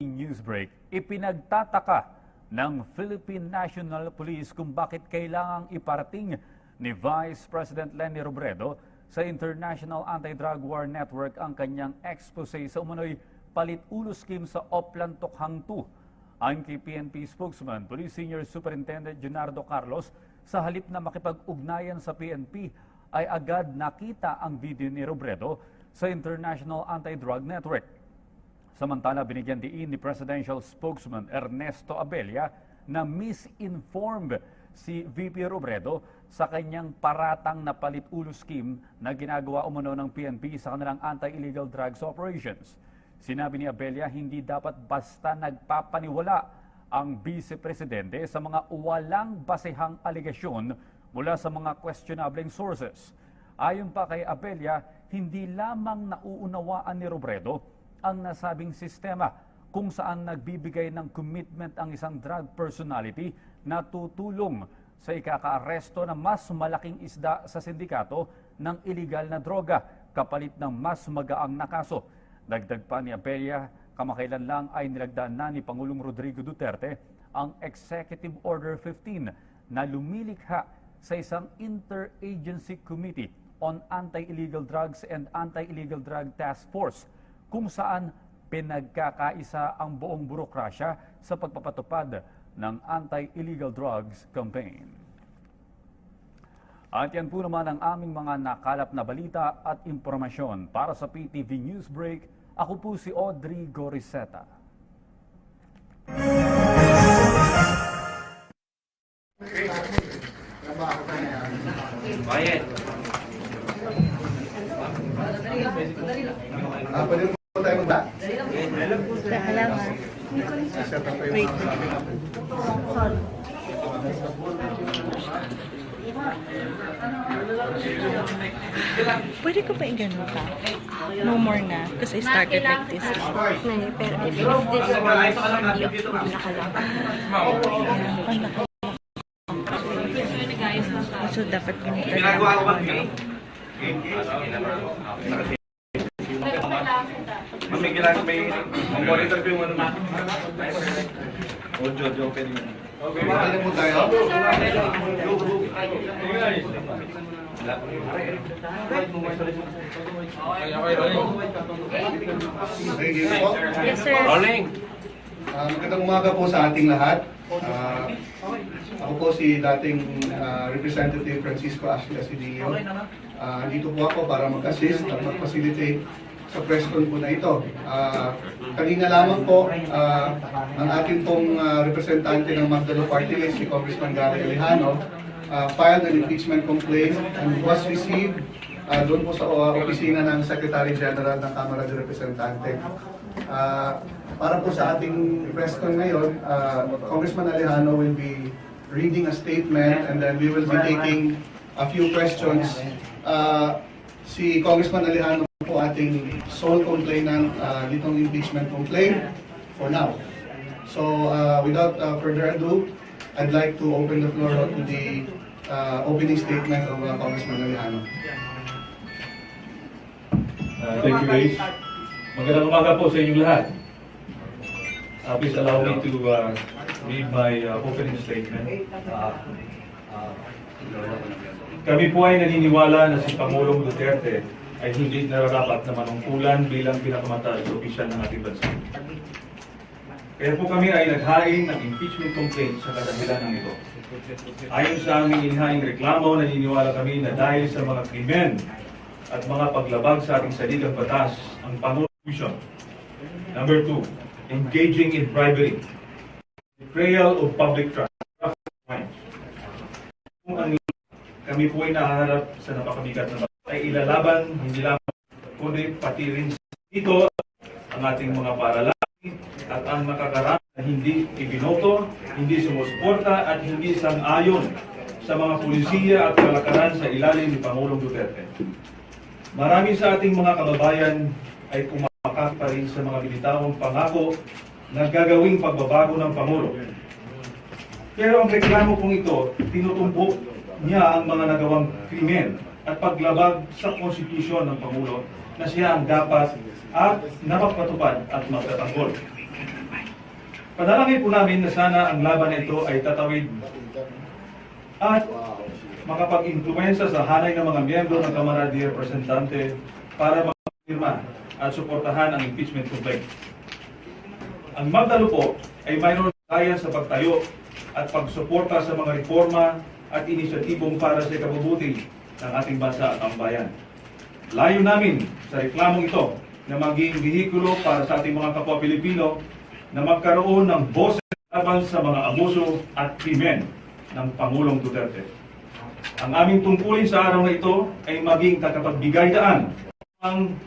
Newsbreak, ipinagtataka ng Philippine National Police kung bakit kailangang iparating ni Vice President Leni Robredo sa International Anti-Drug War Network ang kanyang expose sa umano'y palit-ulo scheme sa Oplan Tokhang 2. Ayon kay PNP spokesman, Police Senior Superintendent Junardo Carlos, sa halip na makipag-ugnayan sa PNP, ay agad nakita ang video ni Robredo sa International Anti-Drug Network. Samantala, binigyan diin ni Presidential Spokesman Ernesto Abella na misinformed si VP Robredo sa kanyang paratang na palit-ulo scheme na ginagawa umano ng PNP sa kanilang anti-illegal drugs operations. Sinabi ni Abella, hindi dapat basta nagpapaniwala ang Vice Presidente sa mga walang basehang alegasyon mula sa mga questionable sources. Ayon pa kay Abella, hindi lamang nauunawaan ni Robredo ang nasabing sistema kung saan nagbibigay ng commitment ang isang drug personality na tutulong sa ikakaaresto ng mas malaking isda sa sindikato ng iligal na droga kapalit ng mas magaang na kaso. Dagdag pa ni Abella, kamakailan lang ay nilagdaan na ni Pangulong Rodrigo Duterte ang Executive Order 15 na lumilikha sa isang Interagency Committee on Anti-Illegal Drugs and Anti-Illegal Drug Task Force kung saan pinagkakaisa ang buong burokrasya sa pagpapatupad ng anti-illegal drugs campaign. At yan po naman ang aming mga nakalap na balita at impormasyon. Para sa PTV Newsbreak, ako po si Audrey Goriseta. Bayet. Pwede mo tayo magda? Wait. Pwede ko ba i-gano ka? No more na. Because I started like this. Pero if this so dapat ganito lang. May monitor ko yung ano na. Jojo, pwede yun. Okay, makakala mo tayo? Yes, sir. Rolling. Magandang umaga po sa ating lahat. Ako po si dating Representative Francisco Ashley Asidillo. Dito po ako para mag-assist at mag-facilitate sa press con po na ito. Kanina lamang po, ang ating pong representante ng Magdalo Party List, si Congressman Gary Alejano, filed an impeachment complaint and was received doon po sa opisina ng Secretary General ng Kamara de Representante. Para po sa ating press con ngayon, Congressman Alejano will be reading a statement and then we will be taking a few questions. Si Congressman Alejano po ating sole complainant ditong impeachment complaint for now. So without further ado, I'd like to open the floor to the opening statement of Congressman Alejano. Thank you, guys. Magandang umaga po sa inyong lahat. Please allow me to read my opening statement. Kami po ay naniniwala na si Pangulong Duterte ay hindi nararapat na manungkulan bilang pinakamataas na opisyal ng ating bansa. Kaya po kami ay naghain ng impeachment complaint sa kadahilan ng ito. Ayon sa aming inihaing reklamo, naniniwala kami na dahil sa mga krimen at mga paglabag sa ating saligang batas ang Pangulong. Number 2, engaging in bribery, betrayal of public trust. Kung ang kami po ay nahaharap sa napakabigat na batas ay ilalaban hindi lamang kundi pati rin dito ang ating mga paaralan at ang nakakarami na hindi ibinoto, hindi sumusuporta at hindi sang-ayon sa mga pulisiya at kalakaran sa ilalim ni Pangulong Duterte. Marami sa ating mga kababayan ay kumakapit pa rin sa mga binitawang pangako na gagawing pagbabago ng Pangulo. Pero ang reklamo pong ito, tinutumpok niya ang mga nagawang krimen at paglabag sa konstitusyon ng Pangulo na siya ang dapat at napapatupad at magtatanggol. Panalangin po namin na sana ang laban na ito ay tatawid at makapag-impluensya sa hanay ng mga miyembro ng Kamara de Representante para magpirma at suportahan ang impeachment complaint. Ang Magdalo po ay mayroon kaya sa pagtayo at pagsuporta sa mga reforma at inisyatibong para sa ikabubuti ng ating bansa at ang bayan. Layo namin sa reklamong ito na maging bihikulo para sa ating mga kapwa Pilipino na magkaroon ng boses laban sa mga abuso at krimen ng Pangulong Duterte. Ang aming tungkulin sa araw na ito ay maging tagapagbigay daan ng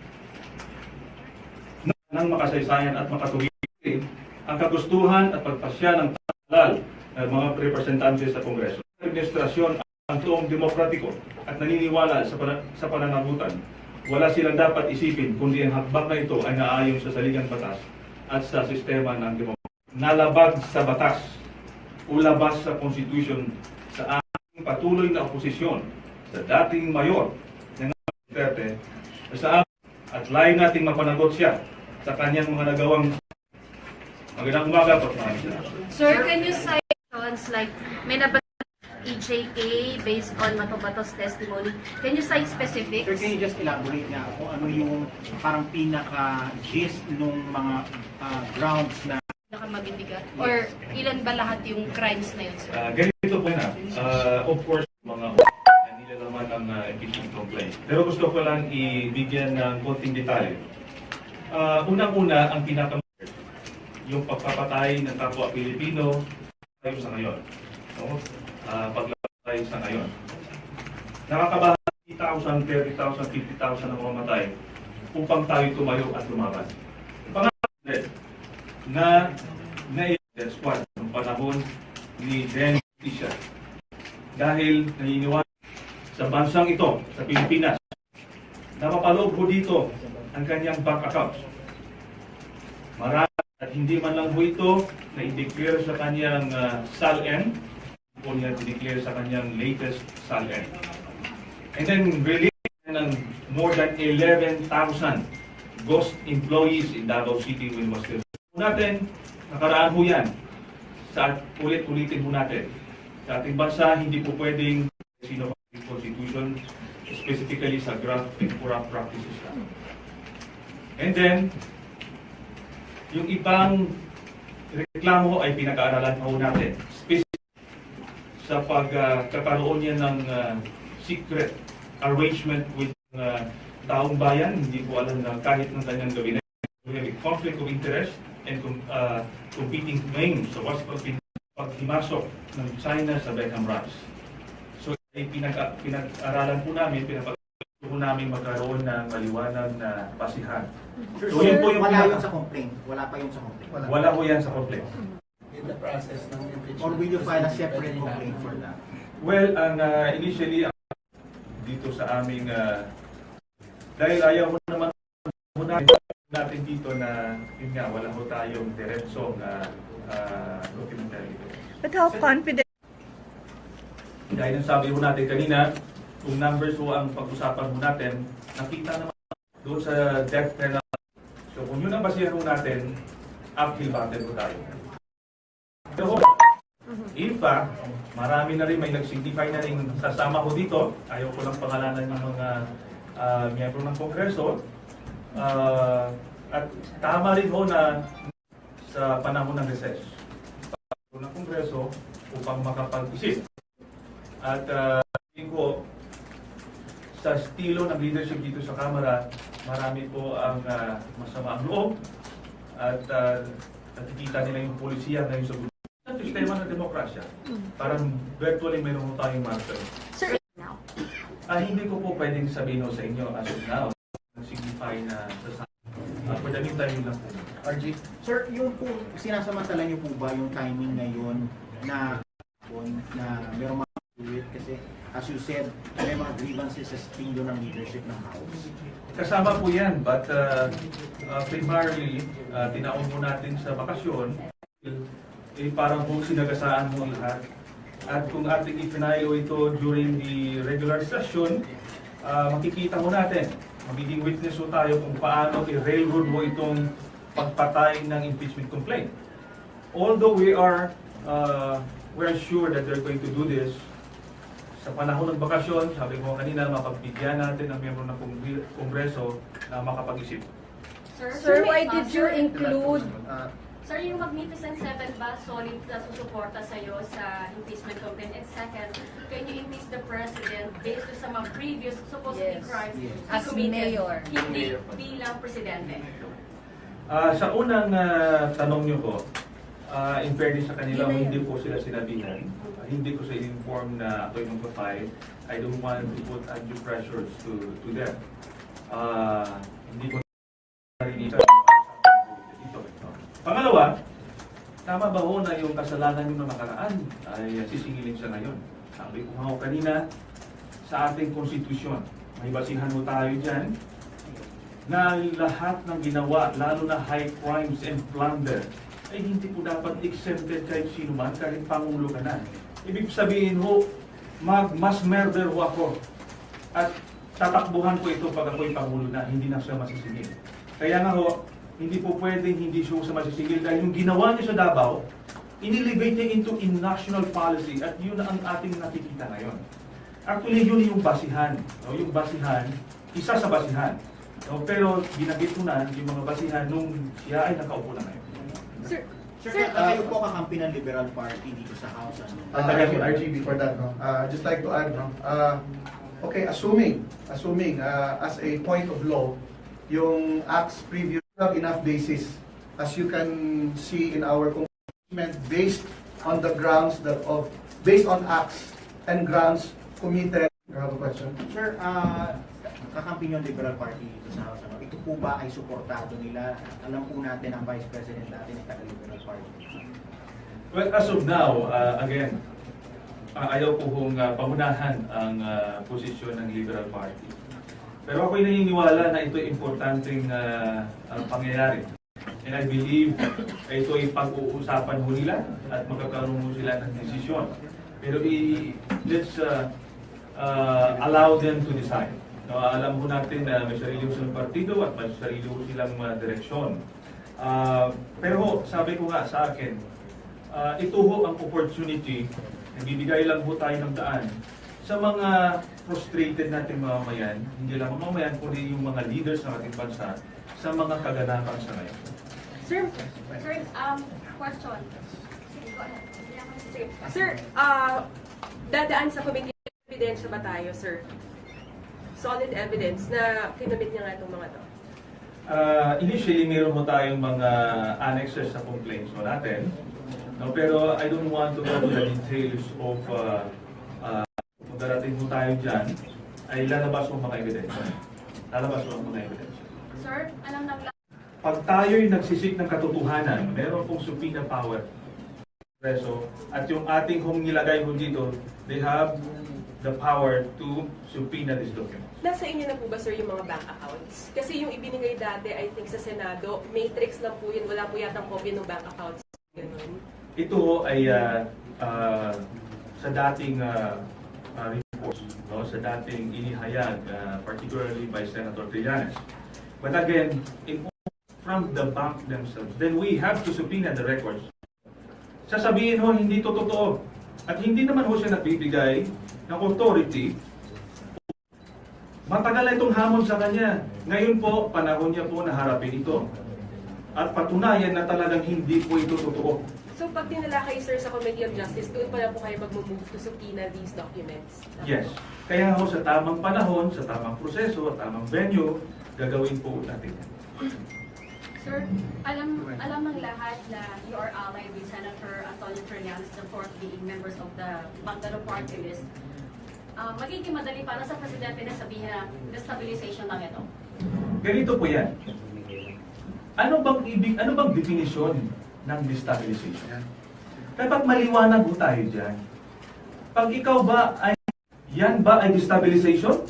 makasaysayan at makatuwid ang kagustuhan at pagpasya ng talal ng mga representante sa Kongreso. Administrasyon ang tuong demokratiko at naniniwala sa pananagutan. Wala silang dapat isipin kundi ang hakbang na ito ay naayon sa saligang batas at sa sistema ng demokrasya. Nalabag sa batas o labas sa konstitusyon sa aming patuloy na oposisyon sa dating mayor ng Duterte sa amin at layo nating mapanagot siya sa kanyang mga nagawang. Magandang umaga po. Sir, can you cite like may nabanggit EJA based on Matobatos testimony? Can you cite specifics? Sir, can you just elaborate nga kung ano yung parang pinaka-gist nung mga grounds na Pinaka-mabibigat? Or ilan ba lahat yung crimes na yun, sir? Ganito po na. Of course, mga nilalaman ang impeachment complaint. Pero gusto ko lang ibigyan ng konting detalye. Unang-una, ang yung pagpapatay ng kapwa Pilipino tayo sa ngayon. No? Pagpapatay sa ngayon. Nakakabahan 30,000, 30,000, 50,000 na mamatay upang tayo tumayo at lumaban. Pangalan na na-death squad ng panahon ni Dennis Tisha. Dahil naniniwala sa bansang ito, sa Pilipinas, napapaloob ko dito ang kanyang bank accounts. Marami at hindi man lang po ito na i-declare sa kanyang SALN o niya i-declare sa kanyang latest SALN. And then release ng more than 11,000 ghost employees in Davao City when was still. Natin, nakaraan po yan. Sa ulit-ulitin po natin. Sa ating bansa, hindi po pwedeng sino constitution, specifically sa graft and corrupt practices. And then, yung ibang reklamo ay pinag-aaralan po natin. Specific sa pagkakaroon niya ng secret arrangement with taong bayan, hindi ko alam na kahit ng kanyang gawin. We have a conflict of interest and competing claims sa paghimasok ng China sa Beckham Ranch. So, pinag-aralan po namin, pinapag-aralan po namin magkaroon ng maliwanag na basihan. So, yun po yung wala yun sa complaint? Wala pa yun sa complaint? Wala po yan sa complaint. In the process ng impeachment. Or will you file a separate complaint for that? Well, initially, dito sa aming, dahil ayaw mo naman natin dito na, yun nga, wala ho tayong diretsong documentary. But how confident? Dahil sabi ho natin kanina, kung numbers ho ang pag-usapan ho natin, nakita naman doon sa death penalty. So kung yun ang basihan ho natin, uphill battle ho tayo. Pero in fact, marami na rin, may nag-signify na rin sasama ko dito. Ayaw ko lang pangalanan ng mga miyembro ng Kongreso. At tama rin ho na sa panahon ng recess ng Kongreso upang makapag-isip. At tingin ko, sa estilo ng leadership dito sa Kamara, marami po ang masama ang loob at nakikita nila yung polisiya ngayon sa sistema ng demokrasya. Parang virtually mayroon tayong marker. Sir, now? Hindi ko po pwedeng sabihin sa inyo as of now. Signify na sa for the meantime yun lang po. RG, sir, yung po, sinasamantala niyo po ba yung timing ngayon na merong mga do-it? Kasi as you said, may mga grievances sa estilo ng leadership ng House. Kasama po yan, but primarily, tinaon po natin sa bakasyon, parang po sinagasaan mo lahat. At kung ating ipinayo ito during the regular session, makikita mo natin, magiging witness po tayo kung paano i-railroad mo itong pagpatay ng impeachment complaint. Although we're sure that they're going to do this, sa panahon ng bakasyon, sabi ko kanina, mapagbigyan natin ang miyembro ng Kongreso na makapag-isip. Sir, why did you include... Sir, yung Magnificent Seven ba solid na susuporta sa'yo sa impeachment complaint? And second, can you impeach the President based sa mga previous supposedly crimes he committed hindi bilang Presidente? Sa unang tanong niyo ko, in fairness sa kanila, hindi po sila sinabihan. Hindi ko sila inform na ako'y mag-file. I don't want to put undue pressures to them. Hindi ko narinig dito. Pangalawa, tama ba ho na yung kasalanan yung nakaraan ay sisingilin sa ngayon? Sabi ko nga kanina, sa ating konstitusyon, may basihan mo tayo dyan, na lahat ng ginawa, lalo na high crimes and plunder, ay hindi po dapat exempted kahit sino man, kahit Pangulo ka na. Ibig sabihin ho, mass murder ho ako. At tatakbuhan ko ito pag ako'y Pangulo na, hindi na siya masisingil. Kaya nga ho, hindi po pwedeng hindi siya sa masisingil dahil yung ginawa niya sa Davao, inelevate niya into in national policy at yun ang ating nakikita ngayon. Actually, yun yung basihan. No? Yung basihan, isa sa basihan. No? Pero binabit ko na yung mga basihan nung siya ay nakaupo na ngayon. Sir, kayo po kakampi ng Liberal Party dito sa House. RG, before that, no? Just like to add, no? Okay, assuming as a point of law, yung acts previous have enough basis, as you can see in our commitment, based on the grounds based on acts and grounds committed. You have a question? Sir, kakampi niyo ang Liberal Party dito sa House. Ito po ba ay suportado nila? Alam po natin ang Vice President natin ay taga-Liberal Party. Well, as of now, again, ayaw po kong pamunahan ang posisyon ng Liberal Party. Pero ako'y naniniwala na ito ay importanteng pangyayari. And I believe ito ay pag-uusapan mo nila at magkakaroon mo sila ng desisyon. Pero let's allow them to decide. No, alam mo natin na may sarili silang partido at may sarili silang direksyon. Pero sabi ko nga sa akin, ito ho ang opportunity, nagbibigay lang ho tayo ng daan sa mga frustrated nating mamamayan, hindi lang mamamayan, kundi yung mga leaders ng ating bansa sa mga kaganapan sa ngayon. Sir, question. Sige, go ahead. Sige. Sir, dadaan sa Committee on Evidence ba tayo, sir? solid evidence na kinumit niya nga itong mga to? Initially, meron mo tayong mga annexes sa complaints mo natin. No, pero I don't want to go to the details of kung darating mo tayo dyan, ay lalabas mo mga ebidensya. Lalabas mo mga ebidensya. Sir, alam ng Pag tayo'y nagsisik ng katotohanan, meron pong subpoena power. Preso, at yung ating kung nilagay mo dito, they have the power to subpoena this document. Nasa inyo na po ba, sir, yung mga bank accounts? Kasi yung ibinigay dati, I think, sa Senado, matrix lang po yun. Wala po yatang copy ng bank accounts. Ganun. Ito ay sa dating reports, no? Sa dating inihayag, particularly by Senator Trillanes. But again, from the bank themselves, then we have to subpoena the records. Sasabihin ho, hindi to totoo. At hindi naman ho siya nagbibigay ng authority. Matagal na itong hamon sa kanya. Ngayon po, panahon niya po na harapin ito. At patunayan na talagang hindi po ito totoo. So pag tinala kayo, sir, sa Committee of Justice, doon pa lang po kayo mag-move to subpoena these documents? Yes. Kaya ho, sa tamang panahon, sa tamang proseso, at tamang venue, gagawin po natin yan. Sir, alam ng lahat na you are allied with Senator Antonio Trillanes, the fourth being members of the Magdalo Party List. Magiging madali para sa Presidente na sabihin na destabilization lang ito. Ganito po yan. Ano bang definisyon ng destabilization? Dapat maliwanag po tayo dyan. Pag ikaw ba ay, yan ba ay destabilization?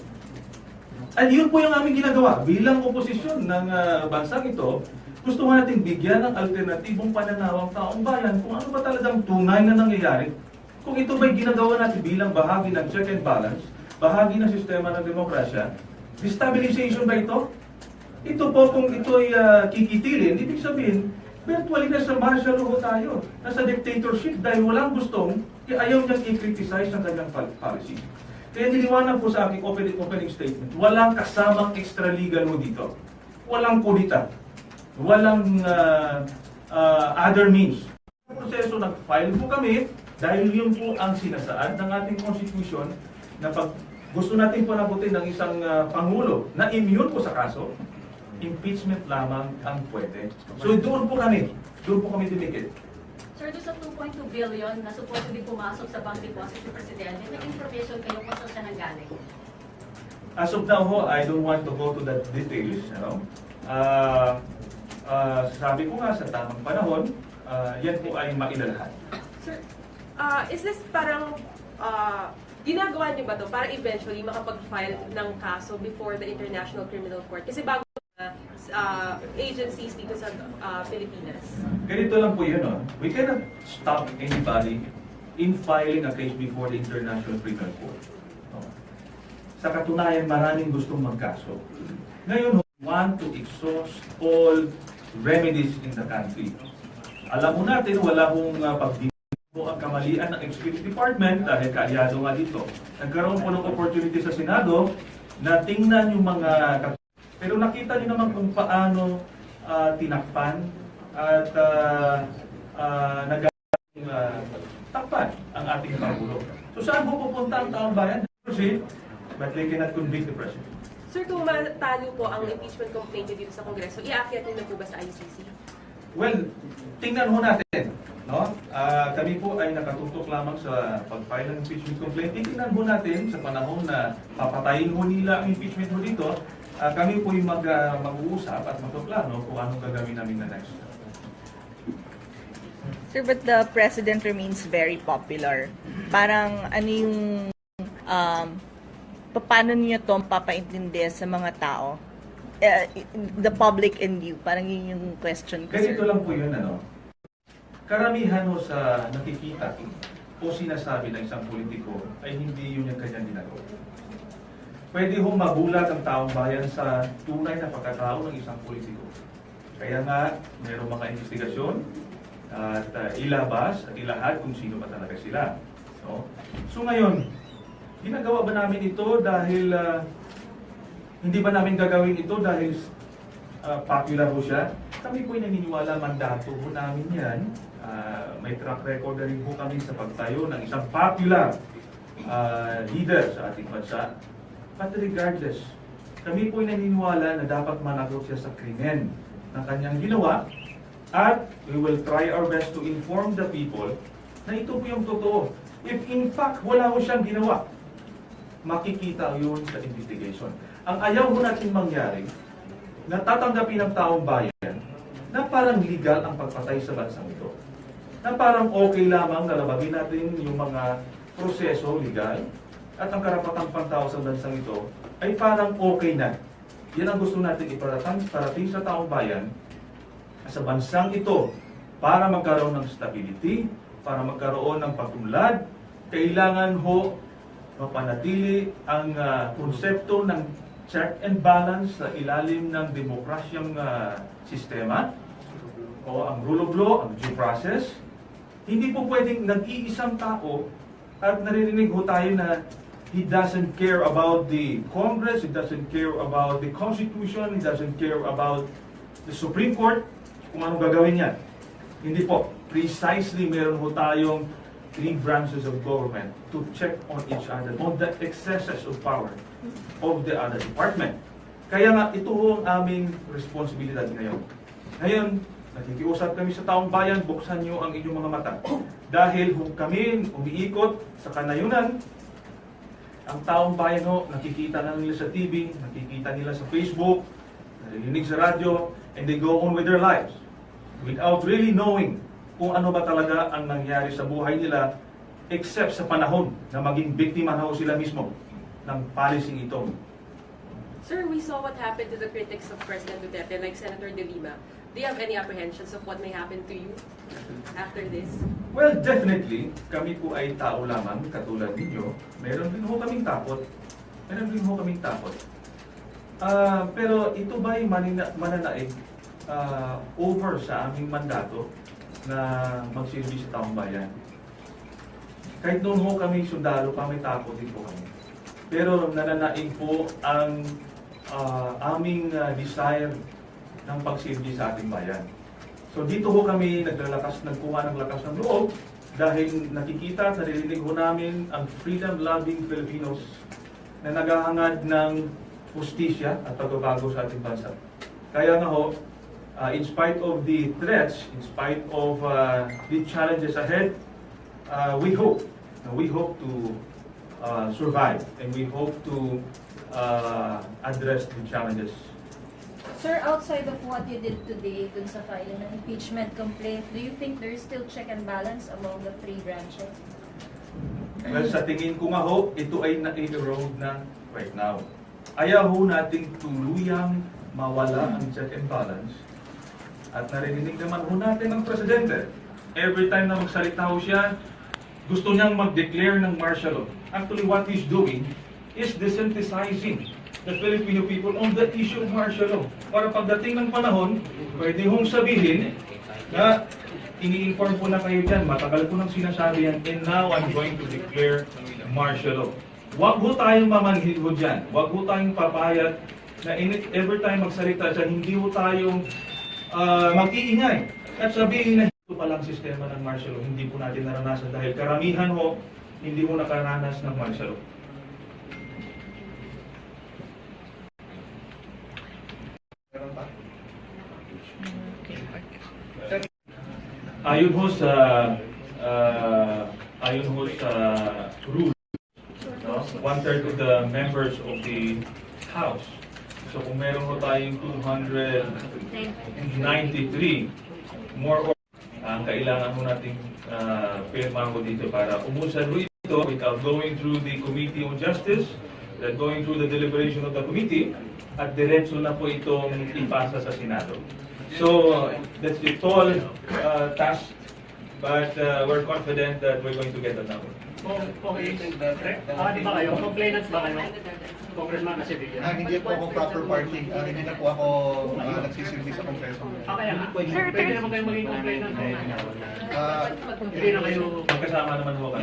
At yun po yung aming ginagawa. Bilang oposisyon ng bansang ito, gusto natin bigyan ng alternatibong pananaw ang taong bayan kung ano ba talagang tunay na nangyayari. Kung ito ba'y ginagawa natin bilang bahagi ng check and balance, bahagi ng sistema ng demokrasya, destabilization ba ito? Ito po, kung ito ay kikitilin, ibig sabihin, virtually nasa martial law tayo. Nasa dictatorship dahil walang gustong, ayaw niyang i-criticize ang kanyang policy. Kaya niliwanag po sa aking opening statement, walang kasamang extra-legal mo dito. Walang kudita. Walang other means. Sa proseso, nag-file po kami dahil yun po ang sinasaad ng ating Constitution na pag gusto natin panabutin ng isang Pangulo na immune po sa kaso, impeachment lamang ang pwede. So doon po kami tumikit. Sir, doon sa 2.2 billion na supposedly pumasok sa bank deposit ni Presidente, may information kayo kung saan siya nanggaling? As of now ho, I don't want to go to the details. Sabi ko nga sa tamang panahon, yan po ay mailalahat. Sir, is this parang ginagawa niyo ba to para eventually makapag-file ng kaso before the International Criminal Court? Kasi bago agencies dito sa Pilipinas. Ganito lang po yun. We cannot stop anybody in filing a case before the International Criminal Court. Sa katunayan, maraming gustong magkaso. Ngayon, we want to exhaust all remedies in the country. Alam mo natin, wala hong pagdito ang kamalian ng Executive Department dahil kaalyado nga dito. Nagkaroon po ng opportunity sa Senado na tingnan yung mga pero nakita niyo naman kung paano tinakpan at takpan ang ating Pangulo. So saan po pupunta ang taong bayan? But they cannot convict the President. Sir, kung matalo po ang impeachment complaint dito sa Kongreso, iakyat niyo na po ba sa ICC? Well, tingnan ho natin. No? Kami po ay nakatutok lamang sa pag-file ng impeachment complaint. Tingnan ho natin sa panahon na papatayin ho nila ang impeachment ho dito. Kami po yung mag-uusap at magpaplano kung anong gagawin namin na next. Sir, but the President remains very popular. Parang ano yung, paano niyo ito papaintindi sa mga tao? The public and you, parang yun yung question ko, sir. Ganito lang po yun, karamihan ho sa nakikita o sinasabi ng isang politiko ay hindi yun yung kanyang ginagawa. Pwede hong magulat ang taong bayan sa tunay na pagkatao ng isang politiko. Kaya nga, mayroong mga investigasyon at ilabas at ilahad kung sino ba talaga sila. So ngayon, ginagawa ba namin ito dahil, hindi ba namin gagawin ito dahil popular ho siya? Kami po'y naniniwala, mandato ho namin yan. May track record na rin po kami sa pagtayo ng isang popular leader sa ating bansa. But regardless, kami po'y naniniwala na dapat managot siya sa krimen ng kanyang ginawa at we will try our best to inform the people na ito po yung totoo. If in fact wala ko siyang ginawa, makikita yun sa investigation. Ang ayaw mo natin mangyari, na tatanggapin ng taong bayan na parang legal ang pagpatay sa bansang ito. Na parang okay lamang na labagin natin yung mga proseso legal at ang karapatang pantao sa bansang ito ay parang okay na. Yan ang gusto natin iparating sa taong bayan sa bansang ito para magkaroon ng stability, para magkaroon ng pag-unlad. Kailangan ho mapanatili ang konsepto ng check and balance sa ilalim ng demokrasyang sistema o ang rule of law, ang due process. Hindi po pwedeng nag-iisang tao at naririnig ho tayo na he doesn't care about the Congress, he doesn't care about the Constitution, he doesn't care about the Supreme Court, kung anong gagawin niya. Hindi po. Precisely meron ho tayong three branches of government to check on each other, on the excesses of power of the other department. Kaya nga, ito ho ang aming responsibilidad ngayon. Ngayon, nakikiusap kami sa taong bayan, buksan niyo ang inyong mga mata. Dahil kung kami umiikot sa kanayunan, ang taong bayan ho, nakikita na nila sa TV, nakikita nila sa Facebook, narinig sa radyo, and they go on with their lives without really knowing kung ano ba talaga ang nangyari sa buhay nila except sa panahon na maging biktima na ho sila mismo ng policy ito. Sir, we saw what happened to the critics of President Duterte, like Senator De Lima. Do you have any apprehensions of what may happen to you after this? Well, definitely, kami po ay tao lamang, katulad ninyo. Meron din ho kaming takot. Pero ito ba'y mananaig over sa aming mandato na magsilbi sa taong bayan? Kahit noon ho kami sundalo pa, may takot din po kami. Pero nananaig po ang aming desire ng pagsilbi sa ating bayan. So dito ho kami nagkuha ng lakas ng loob dahil nakikita at naririnig ho namin ang freedom-loving Filipinos na naghahangad ng hustisya at pagbabago sa ating bansa. Kaya nga ho, in spite of the threats, in spite of the challenges ahead, we hope to survive and we hope to address the challenges. Sir, outside of what you did today dun sa filing ng impeachment complaint, do you think there is still check and balance among the three branches? Well, sa tingin ko nga ho, ito ay na-erode na right now. Ayaw ho nating tuluyang mawala ang check and balance. At narinig naman ho natin ng Presidente. Every time na magsalita ho siya, gusto niyang mag-declare ng martial law. Actually, what he's doing is desensitizing the Filipino people on the issue of martial law. Para pagdating ng panahon, pwede hong sabihin na ini-inform po na kayo dyan, matagal po nang sinasabi yan, and now I'm going to declare martial law. Huwag ho tayong mamanhid ho dyan. Huwag ho tayong papayat na every time magsalita siya, hindi ho tayong mag-iingay. At sabihin na ito palang sistema ng martial law, hindi po natin naranasan dahil karamihan ho, hindi mo nakaranas ng martial law. Ayon ho sa rule, no? 1/3 of the members of the House. So kung meron ho tayong 293, more or ang kailangan ho nating pirma ho dito para umusad ho ito without going through the Committee on Justice, going through the deliberation of the committee, at diretso na po itong ipasa sa Senado. So that's the tall task, but we're confident that we're going to get that number. Di ba kayo? Complainants ba kayo? Congressman kasi bigyan. Hindi po ako proper party. Hindi na po ako nagsisilbi sa Kongreso. Kaya nga. Pwede naman kayo maging complainant. Hindi na kayo Magkasama naman ho kami.